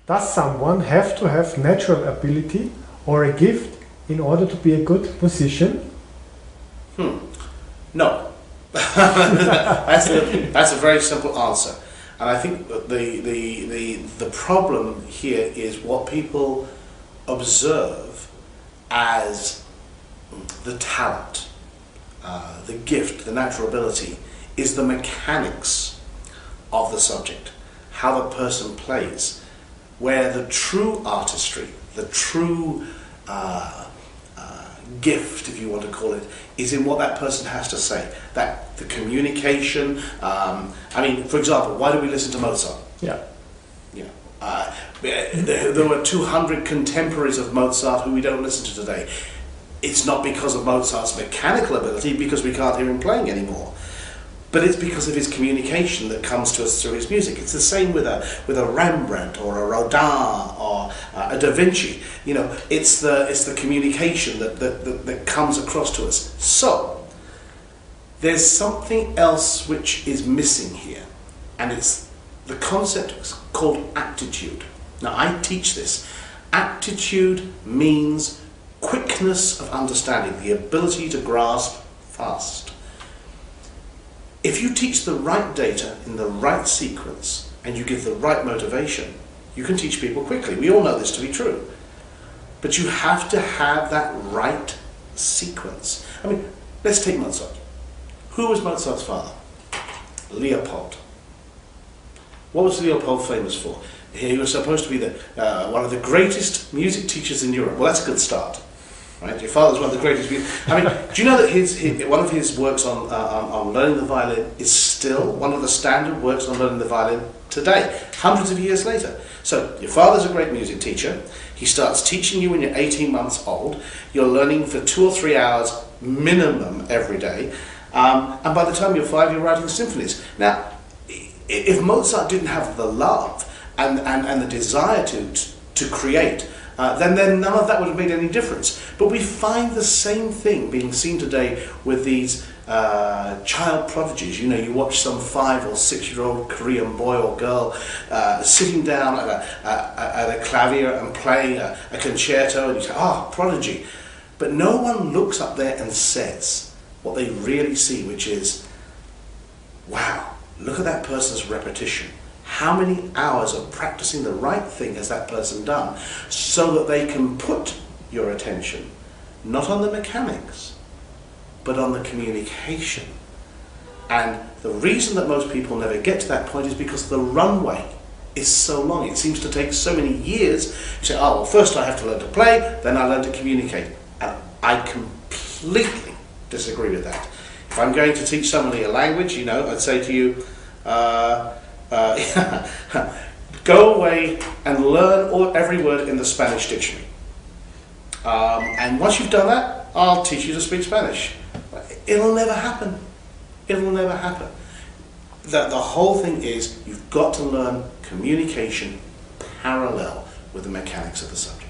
Does someone have to have natural ability or a gift in order to be a good musician? No. That's a very simple answer. And I think that the problem here is what people observe as the talent, the gift, the natural ability, is the mechanics of the subject, how the person plays, where the true artistry, the true gift, if you want to call it, is in what that person has to say. That the communication. I mean, for example, why do we listen to Mozart? Yeah. You know, there were 200 contemporaries of Mozart who we don't listen to today. It's not because of Mozart's mechanical ability, because we can't hear him playing anymore. But it's because of his communication that comes to us through his music. It's the same with a Rembrandt or a Rodin or a Da Vinci. You know, it's the communication that comes across to us. So there's something else which is missing here, and it's the concept called aptitude. Now I teach this. Aptitude means quickness of understanding, the ability to grasp fast. If you teach the right data in the right sequence and you give the right motivation, you can teach people quickly. We all know this to be true. But you have to have that right sequence. I mean, let's take Mozart. Who was Mozart's father? Leopold. What was Leopold famous for? He was supposed to be one of the greatest music teachers in Europe. Well, that's a good start. Right? Your father's one of the greatest. I mean, do you know that one of his works on learning the violin is still one of the standard works on learning the violin today, hundreds of years later? So your father's a great music teacher. He starts teaching you when you're 18 months old. You're learning for 2 or 3 hours minimum every day, and by the time you're 5, you're writing symphonies. Now, if Mozart didn't have the love and the desire to create, then none of that would have made any difference. But we find the same thing being seen today with these child prodigies. You know, you watch some 5 or 6-year-old Korean boy or girl sitting down at a clavier and playing a concerto, and you say, "Ah, prodigy." But no one looks up there and says what they really see, which is, wow, look at that person's repetition. How many hours of practicing the right thing has that person done, so that they can put your attention not on the mechanics, but on the communication. And the reason that most people never get to that point is because the runway is so long. It seems to take so many years. You say, oh, well, first I have to learn to play, then I learn to communicate. And I completely disagree with that. If I'm going to teach somebody a language, you know, I'd say to you, go away and learn every word in the Spanish dictionary. And once you've done that, I'll teach you to speak Spanish. It'll never happen. It'll never happen. The whole thing is, you've got to learn communication parallel with the mechanics of the subject.